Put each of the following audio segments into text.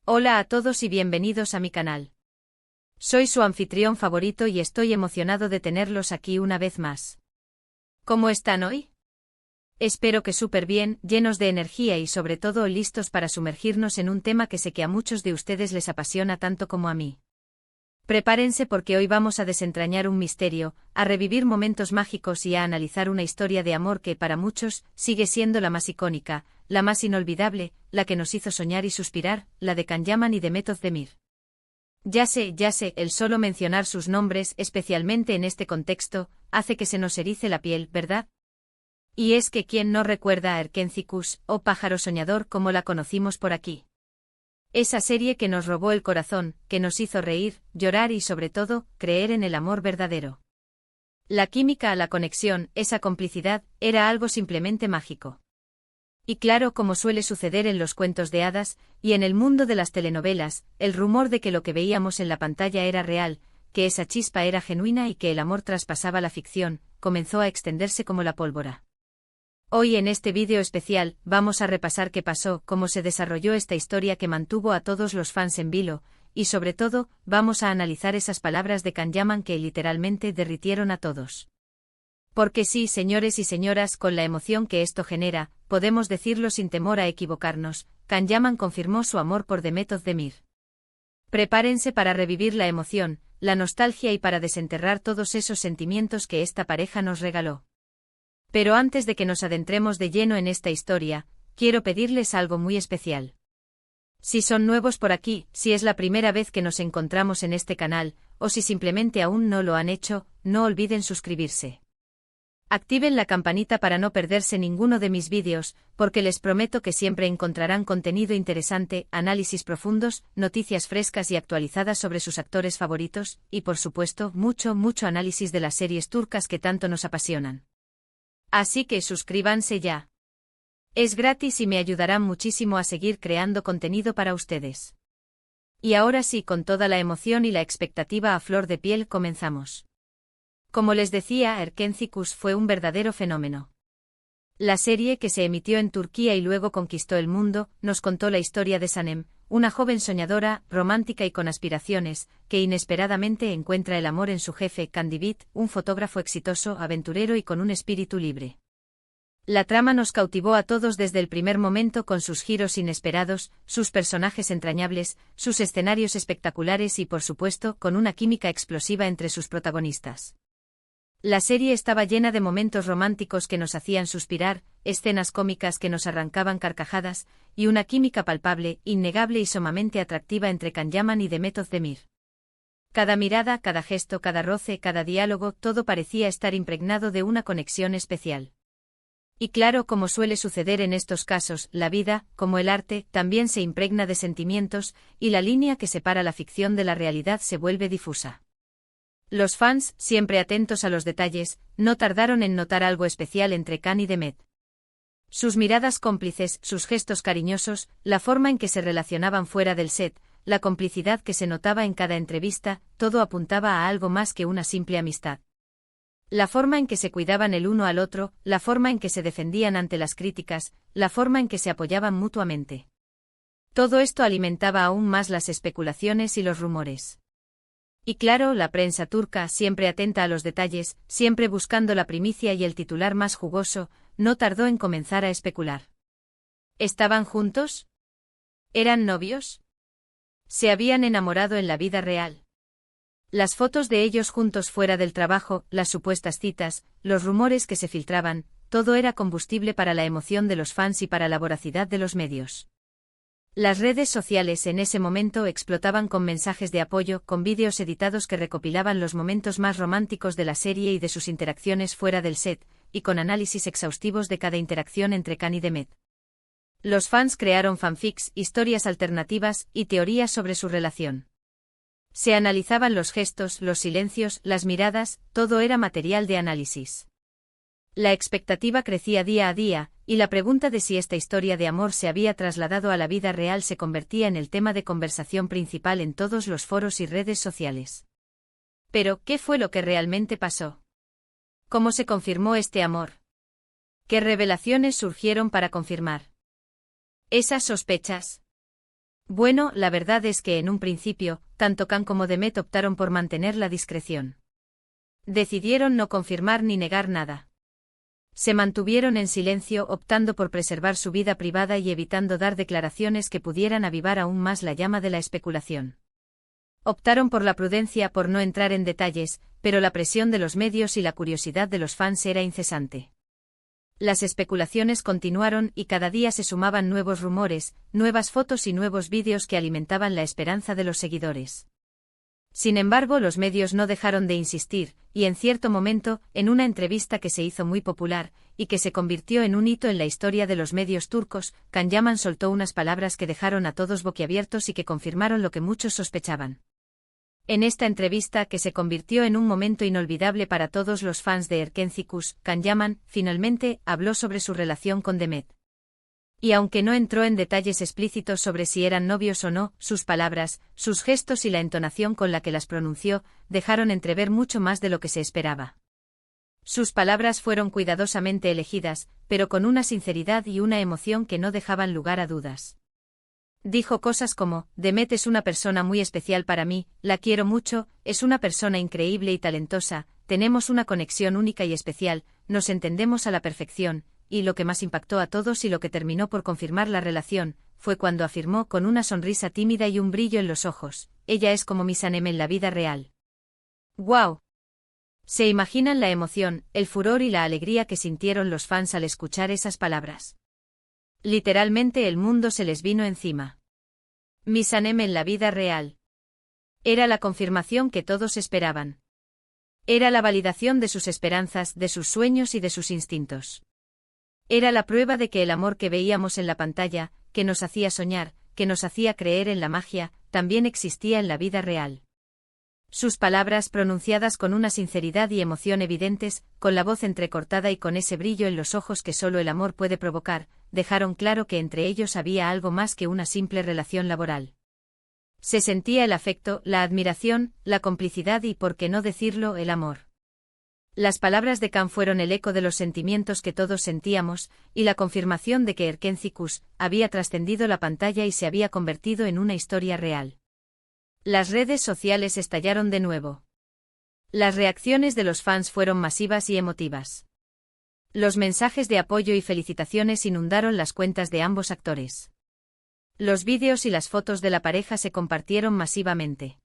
Hola a todos y bienvenidos a mi canal. Soy su anfitrión favorito y estoy emocionado de tenerlos aquí una vez más. ¿Cómo están hoy? Espero que súper bien, llenos de energía y sobre todo listos para sumergirnos en un tema que sé que a muchos de ustedes les apasiona tanto como a mí. Prepárense porque hoy vamos a desentrañar un misterio, a revivir momentos mágicos y a analizar una historia de amor que para muchos sigue siendo la más icónica, la más inolvidable, la que nos hizo soñar y suspirar, la de Can Yaman y de Method Demir. Ya sé, el solo mencionar sus nombres, especialmente en este contexto, hace que se nos erice la piel, ¿verdad? Y es que ¿quién no recuerda a Erkencikus, o pájaro soñador como la conocimos por aquí? Esa serie que nos robó el corazón, que nos hizo reír, llorar y sobre todo, creer en el amor verdadero. La química, la conexión, esa complicidad, era algo simplemente mágico. Y claro, como suele suceder en los cuentos de hadas, y en el mundo de las telenovelas, el rumor de que lo que veíamos en la pantalla era real, que esa chispa era genuina y que el amor traspasaba la ficción, comenzó a extenderse como la pólvora. Hoy en este vídeo especial, vamos a repasar qué pasó, cómo se desarrolló esta historia que mantuvo a todos los fans en vilo, y sobre todo, vamos a analizar esas palabras de Can Yaman que literalmente derritieron a todos. Porque sí, señores y señoras, con la emoción que esto genera, podemos decirlo sin temor a equivocarnos, Can Yaman confirmó su amor por The Method Demir. Prepárense para revivir la emoción, la nostalgia y para desenterrar todos esos sentimientos que esta pareja nos regaló. Pero antes de que nos adentremos de lleno en esta historia, quiero pedirles algo muy especial. Si son nuevos por aquí, si es la primera vez que nos encontramos en este canal, o si simplemente aún no lo han hecho, no olviden suscribirse. Activen la campanita para no perderse ninguno de mis vídeos, porque les prometo que siempre encontrarán contenido interesante, análisis profundos, noticias frescas y actualizadas sobre sus actores favoritos, y por supuesto, mucho análisis de las series turcas que tanto nos apasionan. Así que suscríbanse ya. Es gratis y me ayudarán muchísimo a seguir creando contenido para ustedes. Y ahora sí, con toda la emoción y la expectativa a flor de piel, comenzamos. Como les decía, Erkencikus fue un verdadero fenómeno. La serie, que se emitió en Turquía y luego conquistó el mundo, nos contó la historia de Sanem, una joven soñadora, romántica y con aspiraciones, que inesperadamente encuentra el amor en su jefe, Kandibit, un fotógrafo exitoso, aventurero y con un espíritu libre. La trama nos cautivó a todos desde el primer momento con sus giros inesperados, sus personajes entrañables, sus escenarios espectaculares y por supuesto, con una química explosiva entre sus protagonistas. La serie estaba llena de momentos románticos que nos hacían suspirar, escenas cómicas que nos arrancaban carcajadas, y una química palpable, innegable y sumamente atractiva entre Can Yaman y The Method Demir. Cada mirada, cada gesto, cada roce, cada diálogo, todo parecía estar impregnado de una conexión especial. Y claro, como suele suceder en estos casos, la vida, como el arte, también se impregna de sentimientos, y la línea que separa la ficción de la realidad se vuelve difusa. Los fans, siempre atentos a los detalles, no tardaron en notar algo especial entre Can y Demet. Sus miradas cómplices, sus gestos cariñosos, la forma en que se relacionaban fuera del set, la complicidad que se notaba en cada entrevista, todo apuntaba a algo más que una simple amistad. La forma en que se cuidaban el uno al otro, la forma en que se defendían ante las críticas, la forma en que se apoyaban mutuamente. Todo esto alimentaba aún más las especulaciones y los rumores. Y claro, la prensa turca, siempre atenta a los detalles, siempre buscando la primicia y el titular más jugoso, no tardó en comenzar a especular. ¿Estaban juntos? ¿Eran novios? ¿Se habían enamorado en la vida real? Las fotos de ellos juntos fuera del trabajo, las supuestas citas, los rumores que se filtraban, todo era combustible para la emoción de los fans y para la voracidad de los medios. Las redes sociales en ese momento explotaban con mensajes de apoyo, con vídeos editados que recopilaban los momentos más románticos de la serie y de sus interacciones fuera del set, y con análisis exhaustivos de cada interacción entre Can y Demet. Los fans crearon fanfics, historias alternativas y teorías sobre su relación. Se analizaban los gestos, los silencios, las miradas, todo era material de análisis. La expectativa crecía día a día, y la pregunta de si esta historia de amor se había trasladado a la vida real se convertía en el tema de conversación principal en todos los foros y redes sociales. Pero, ¿qué fue lo que realmente pasó? ¿Cómo se confirmó este amor? ¿Qué revelaciones surgieron para confirmar esas sospechas? Bueno, la verdad es que en un principio, tanto Khan como Demet optaron por mantener la discreción. Decidieron no confirmar ni negar nada. Se mantuvieron en silencio, optando por preservar su vida privada y evitando dar declaraciones que pudieran avivar aún más la llama de la especulación. Optaron por la prudencia, por no entrar en detalles, pero la presión de los medios y la curiosidad de los fans era incesante. Las especulaciones continuaron y cada día se sumaban nuevos rumores, nuevas fotos y nuevos vídeos que alimentaban la esperanza de los seguidores. Sin embargo, los medios no dejaron de insistir, y en cierto momento, en una entrevista que se hizo muy popular, y que se convirtió en un hito en la historia de los medios turcos, Can Yaman soltó unas palabras que dejaron a todos boquiabiertos y que confirmaron lo que muchos sospechaban. En esta entrevista, que se convirtió en un momento inolvidable para todos los fans de Erkencikus, Can Yaman, finalmente, habló sobre su relación con Demet. Y aunque no entró en detalles explícitos sobre si eran novios o no, sus palabras, sus gestos y la entonación con la que las pronunció, dejaron entrever mucho más de lo que se esperaba. Sus palabras fueron cuidadosamente elegidas, pero con una sinceridad y una emoción que no dejaban lugar a dudas. Dijo cosas como: Demet es una persona muy especial para mí, la quiero mucho, es una persona increíble y talentosa, tenemos una conexión única y especial, nos entendemos a la perfección, y lo que más impactó a todos y lo que terminó por confirmar la relación, fue cuando afirmó con una sonrisa tímida y un brillo en los ojos: ella es como mi Sanem en la vida real. ¡Guau! ¿Se imaginan la emoción, el furor y la alegría que sintieron los fans al escuchar esas palabras? Literalmente el mundo se les vino encima. Mi Sanem en la vida real. Era la confirmación que todos esperaban. Era la validación de sus esperanzas, de sus sueños y de sus instintos. Era la prueba de que el amor que veíamos en la pantalla, que nos hacía soñar, que nos hacía creer en la magia, también existía en la vida real. Sus palabras, pronunciadas con una sinceridad y emoción evidentes, con la voz entrecortada y con ese brillo en los ojos que solo el amor puede provocar, dejaron claro que entre ellos había algo más que una simple relación laboral. Se sentía el afecto, la admiración, la complicidad y, por qué no decirlo, el amor. Las palabras de Can fueron el eco de los sentimientos que todos sentíamos, y la confirmación de que Erkencikus había trascendido la pantalla y se había convertido en una historia real. Las redes sociales estallaron de nuevo. Las reacciones de los fans fueron masivas y emotivas. Los mensajes de apoyo y felicitaciones inundaron las cuentas de ambos actores. Los vídeos y las fotos de la pareja se compartieron masivamente.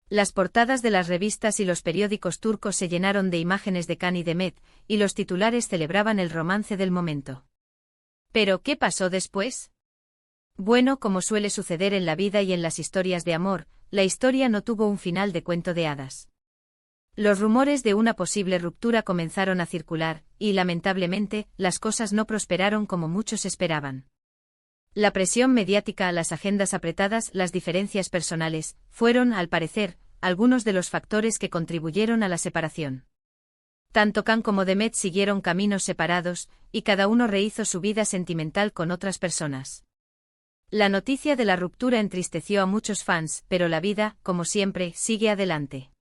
Las portadas de las revistas y los periódicos turcos se llenaron de imágenes de Can y Demet, y los titulares celebraban el romance del momento. ¿Pero qué pasó después? Bueno, como suele suceder en la vida y en las historias de amor, la historia no tuvo un final de cuento de hadas. Los rumores de una posible ruptura comenzaron a circular, y lamentablemente, las cosas no prosperaron como muchos esperaban. La presión mediática, las agendas apretadas, las diferencias personales, fueron, al parecer, algunos de los factores que contribuyeron a la separación. Tanto Can como Demet siguieron caminos separados, y cada uno rehizo su vida sentimental con otras personas. La noticia de la ruptura entristeció a muchos fans, pero la vida, como siempre, sigue adelante.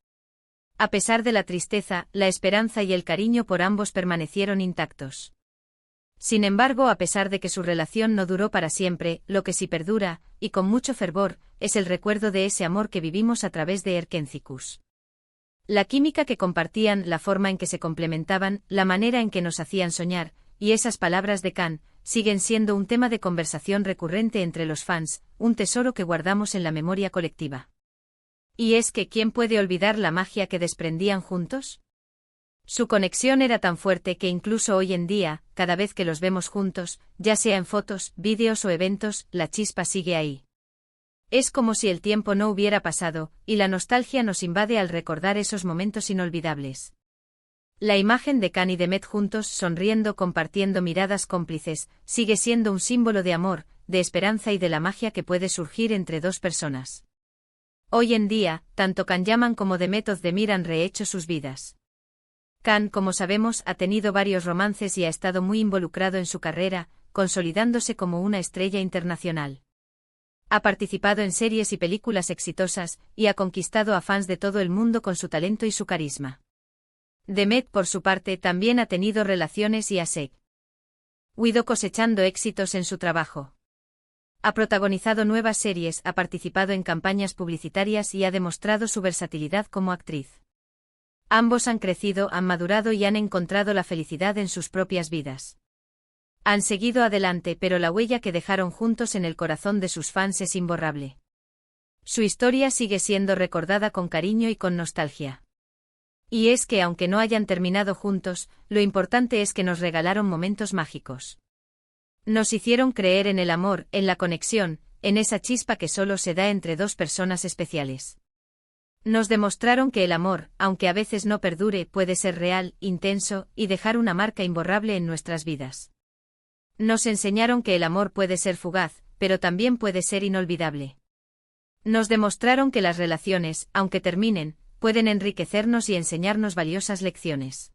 A pesar de la tristeza, la esperanza y el cariño por ambos permanecieron intactos. Sin embargo, a pesar de que su relación no duró para siempre, lo que sí perdura, y con mucho fervor, es el recuerdo de ese amor que vivimos a través de Erkencikus. La química que compartían, la forma en que se complementaban, la manera en que nos hacían soñar, y esas palabras de Can, siguen siendo un tema de conversación recurrente entre los fans, un tesoro que guardamos en la memoria colectiva. ¿Y es que quién puede olvidar la magia que desprendían juntos? Su conexión era tan fuerte que incluso hoy en día, cada vez que los vemos juntos, ya sea en fotos, vídeos o eventos, la chispa sigue ahí. Es como si el tiempo no hubiera pasado, y la nostalgia nos invade al recordar esos momentos inolvidables. La imagen de Can y Demet juntos, sonriendo, compartiendo miradas cómplices, sigue siendo un símbolo de amor, de esperanza y de la magia que puede surgir entre dos personas. Hoy en día, tanto Can Yaman como Demet Özdemir han rehecho sus vidas. Can, como sabemos, ha tenido varios romances y ha estado muy involucrado en su carrera, consolidándose como una estrella internacional. Ha participado en series y películas exitosas, y ha conquistado a fans de todo el mundo con su talento y su carisma. Demet, por su parte, también ha tenido relaciones y ha seguido cosechando éxitos en su trabajo. Ha protagonizado nuevas series, ha participado en campañas publicitarias y ha demostrado su versatilidad como actriz. Ambos han crecido, han madurado y han encontrado la felicidad en sus propias vidas. Han seguido adelante, pero la huella que dejaron juntos en el corazón de sus fans es imborrable. Su historia sigue siendo recordada con cariño y con nostalgia. Y es que aunque no hayan terminado juntos, lo importante es que nos regalaron momentos mágicos. Nos hicieron creer en el amor, en la conexión, en esa chispa que solo se da entre dos personas especiales. Nos demostraron que el amor, aunque a veces no perdure, puede ser real, intenso, y dejar una marca imborrable en nuestras vidas. Nos enseñaron que el amor puede ser fugaz, pero también puede ser inolvidable. Nos demostraron que las relaciones, aunque terminen, pueden enriquecernos y enseñarnos valiosas lecciones.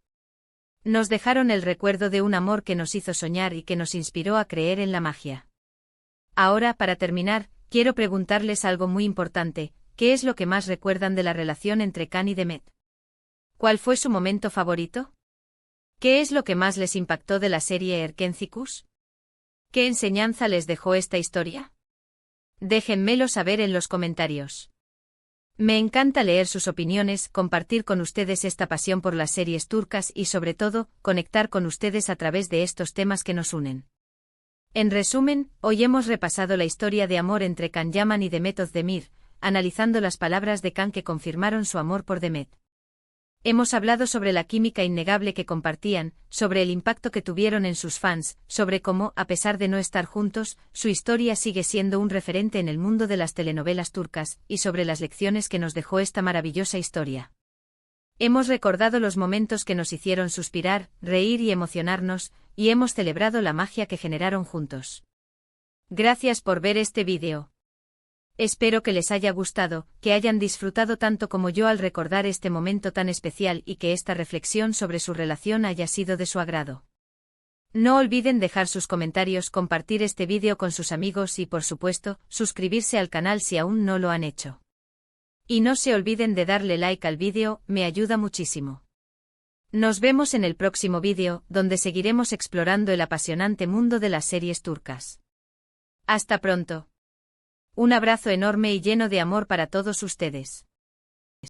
Nos dejaron el recuerdo de un amor que nos hizo soñar y que nos inspiró a creer en la magia. Ahora, para terminar, quiero preguntarles algo muy importante: ¿qué es lo que más recuerdan de la relación entre Can y Demet? ¿Cuál fue su momento favorito? ¿Qué es lo que más les impactó de la serie Erkencikus? ¿Qué enseñanza les dejó esta historia? Déjenmelo saber en los comentarios. Me encanta leer sus opiniones, compartir con ustedes esta pasión por las series turcas y sobre todo, conectar con ustedes a través de estos temas que nos unen. En resumen, hoy hemos repasado la historia de amor entre Can Yaman y Demet Özdemir, analizando las palabras de Can que confirmaron su amor por Demet. Hemos hablado sobre la química innegable que compartían, sobre el impacto que tuvieron en sus fans, sobre cómo, a pesar de no estar juntos, su historia sigue siendo un referente en el mundo de las telenovelas turcas, y sobre las lecciones que nos dejó esta maravillosa historia. Hemos recordado los momentos que nos hicieron suspirar, reír y emocionarnos, y hemos celebrado la magia que generaron juntos. Gracias por ver este vídeo. Espero que les haya gustado, que hayan disfrutado tanto como yo al recordar este momento tan especial y que esta reflexión sobre su relación haya sido de su agrado. No olviden dejar sus comentarios, compartir este vídeo con sus amigos y, por supuesto, suscribirse al canal si aún no lo han hecho. Y no se olviden de darle like al vídeo, me ayuda muchísimo. Nos vemos en el próximo vídeo, donde seguiremos explorando el apasionante mundo de las series turcas. Hasta pronto. Un abrazo enorme y lleno de amor para todos ustedes.